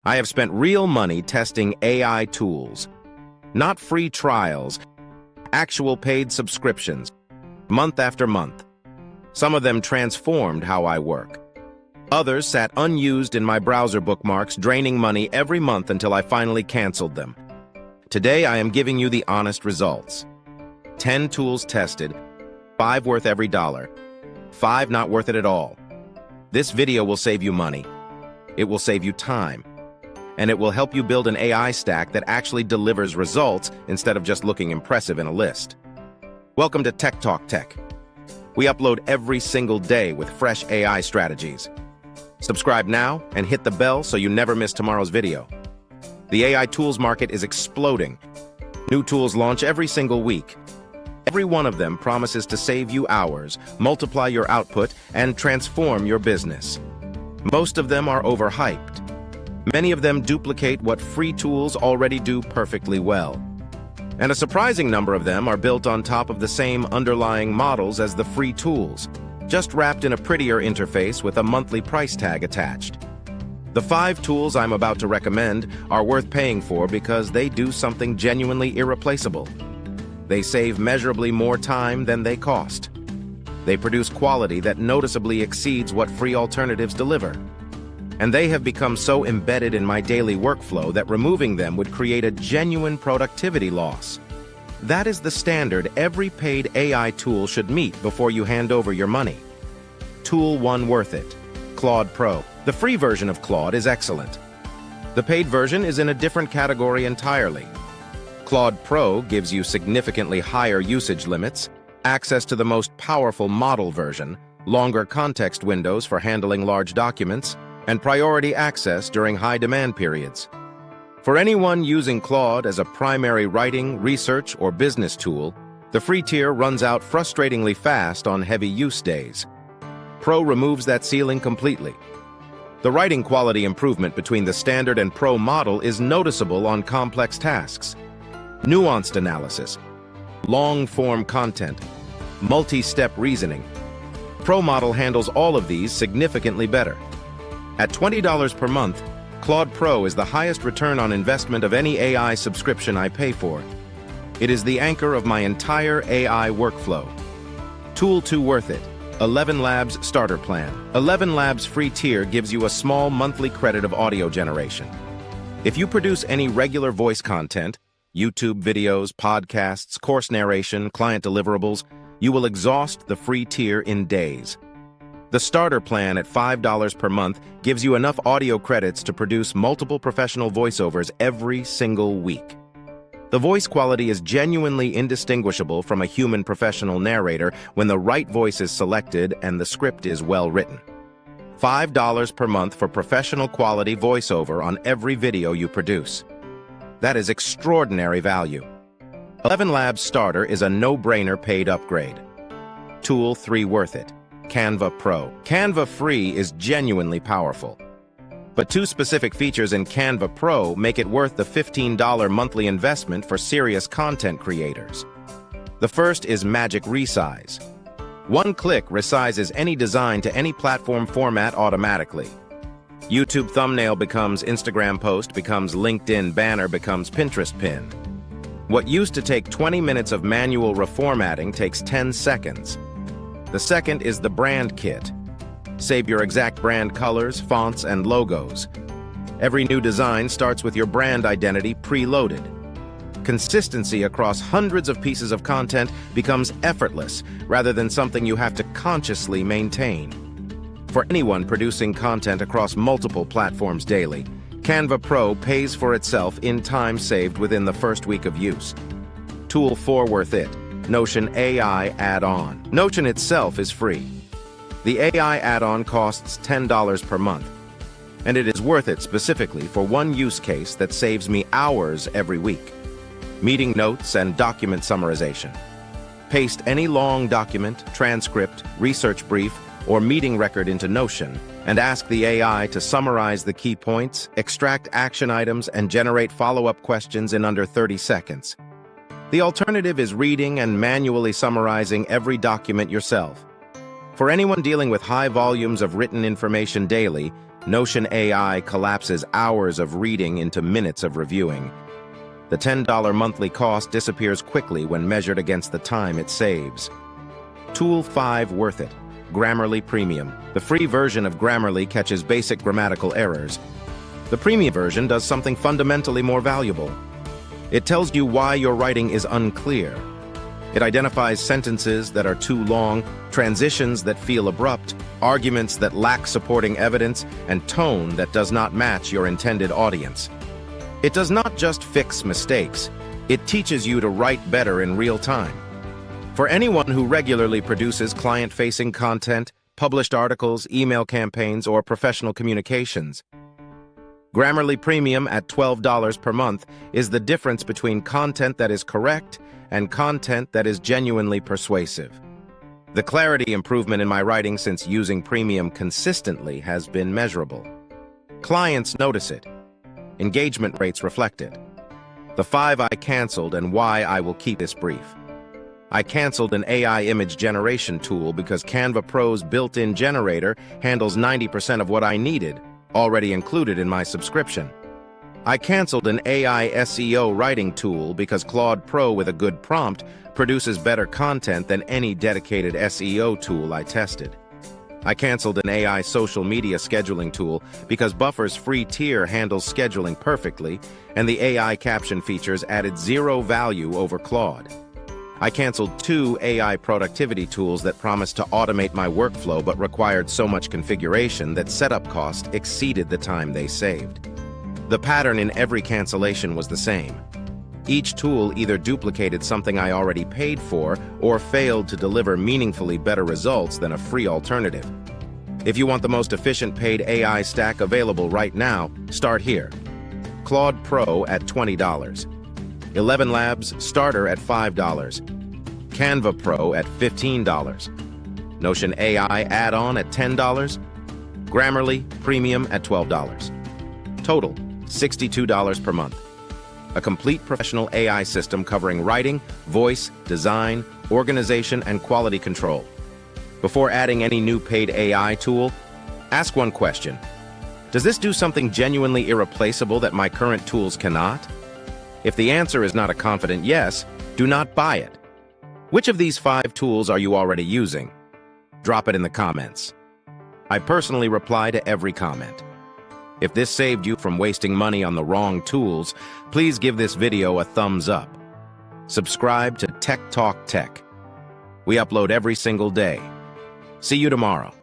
I have spent real money testing AI tools, not free trials, actual paid subscriptions, month after month. Some of them transformed how I work. Others sat unused in my browser bookmarks, draining money every month until I finally canceled them. Today, I am giving you the honest results. 10 tools tested, 5 worth every dollar, 5 not worth it at all. This video will save you money. It will save you time. And it will help you build an AI stack that actually delivers results instead of just looking impressive in a list. Welcome to Tech Talk Tech. We upload every single day with fresh AI strategies. Subscribe now and hit the bell so you never miss tomorrow's video. The AI tools market is exploding. New tools launch every single week. Every one of them promises to save you hours, multiply your output, and transform your business. Most of them are overhyped. Many of them duplicate what free tools already do perfectly well. And a surprising number of them are built on top of the same underlying models as the free tools, just wrapped in a prettier interface with a monthly price tag attached. The 5 tools I'm about to recommend are worth paying for because they do something genuinely irreplaceable. They save measurably more time than they cost. They produce quality that noticeably exceeds what free alternatives deliver. And they have become so embedded in my daily workflow that removing them would create a genuine productivity loss. That is the standard every paid AI tool should meet before you hand over your money. Tool 1 worth it. Claude Pro. The free version of Claude is excellent. The paid version is in a different category entirely. Claude Pro gives you significantly higher usage limits, access to the most powerful model version, longer context windows for handling large documents, and priority access during high-demand periods. For anyone using Claude as a primary writing, research, or business tool, the free tier runs out frustratingly fast on heavy use days. Pro removes that ceiling completely. The writing quality improvement between the standard and Pro model is noticeable on complex tasks. Nuanced analysis, long-form content, multi-step reasoning. Pro model handles all of these significantly better. At $20 per month, Claude Pro is the highest return on investment of any AI subscription I pay for. It is the anchor of my entire AI workflow. Tool 2 worth it. 11 Labs Starter Plan. 11 Labs free tier gives you a small monthly credit of audio generation. If you produce any regular voice content, YouTube videos, podcasts, course narration, client deliverables, you will exhaust the free tier in days. The starter plan at $5 per month gives you enough audio credits to produce multiple professional voiceovers every single week. The voice quality is genuinely indistinguishable from a human professional narrator when the right voice is selected and the script is well written. $5 per month for professional quality voiceover on every video you produce. That is extraordinary value. 11 Labs Starter is a no-brainer paid upgrade. Tool 3 worth it. Canva Pro. Canva Free is genuinely powerful. But 2 specific features in Canva Pro make it worth the $15 monthly investment for serious content creators. The first is Magic Resize. One click resizes any design to any platform format automatically. YouTube thumbnail becomes Instagram post, becomes LinkedIn banner, becomes Pinterest pin. What used to take 20 minutes of manual reformatting takes 10 seconds. The second is the Brand Kit. Save your exact brand colors, fonts, and logos. Every new design starts with your brand identity preloaded. Consistency across hundreds of pieces of content becomes effortless rather than something you have to consciously maintain. For anyone producing content across multiple platforms daily, Canva Pro pays for itself in time saved within the first week of use. Tool 4 worth it. Notion AI add-on. Notion itself is free. The AI add-on costs $10 per month, and it is worth it specifically for one use case that saves me hours every week. Meeting notes and document summarization. Paste any long document, transcript, research brief, or meeting record into Notion and ask the AI to summarize the key points, extract action items, and generate follow-up questions in under 30 seconds. The alternative is reading and manually summarizing every document yourself. For anyone dealing with high volumes of written information daily, Notion AI collapses hours of reading into minutes of reviewing. The $10 monthly cost disappears quickly when measured against the time it saves. Tool 5 worth it. Grammarly Premium. The free version of Grammarly catches basic grammatical errors. The premium version does something fundamentally more valuable. It tells you why your writing is unclear. It identifies sentences that are too long, transitions that feel abrupt, arguments that lack supporting evidence, and tone that does not match your intended audience. It does not just fix mistakes, it teaches you to write better in real time. For anyone who regularly produces client-facing content, published articles, email campaigns, or professional communications, Grammarly Premium at $12 per month is the difference between content that is correct and content that is genuinely persuasive. The clarity improvement in my writing since using Premium consistently has been measurable. Clients notice it. Engagement rates reflect it. The 5 I canceled and why I will keep this brief. I canceled an AI image generation tool because Canva Pro's built-in generator handles 90% of what I needed, already included in my subscription. I canceled an AI SEO writing tool because Claude Pro with a good prompt produces better content than any dedicated SEO tool I tested. I canceled an AI social media scheduling tool because Buffer's free tier handles scheduling perfectly, and the AI caption features added zero value over Claude. I canceled 2 AI productivity tools that promised to automate my workflow but required so much configuration that setup cost exceeded the time they saved. The pattern in every cancellation was the same. Each tool either duplicated something I already paid for or failed to deliver meaningfully better results than a free alternative. If you want the most efficient paid AI stack available right now, start here. Claude Pro at $20. 11 Labs Starter at $5. Canva Pro at $15. Notion AI add-on at $10. Grammarly Premium at $12. Total, $62 per month. A complete professional AI system covering writing, voice, design, organization, and quality control. Before adding any new paid AI tool, ask one question. Does this do something genuinely irreplaceable that my current tools cannot? If the answer is not a confident yes, do not buy it. Which of these 5 tools are you already using? Drop it in the comments. I personally reply to every comment. If this saved you from wasting money on the wrong tools, please give this video a thumbs up. Subscribe to Tech Talk Tech. We upload every single day. See you tomorrow.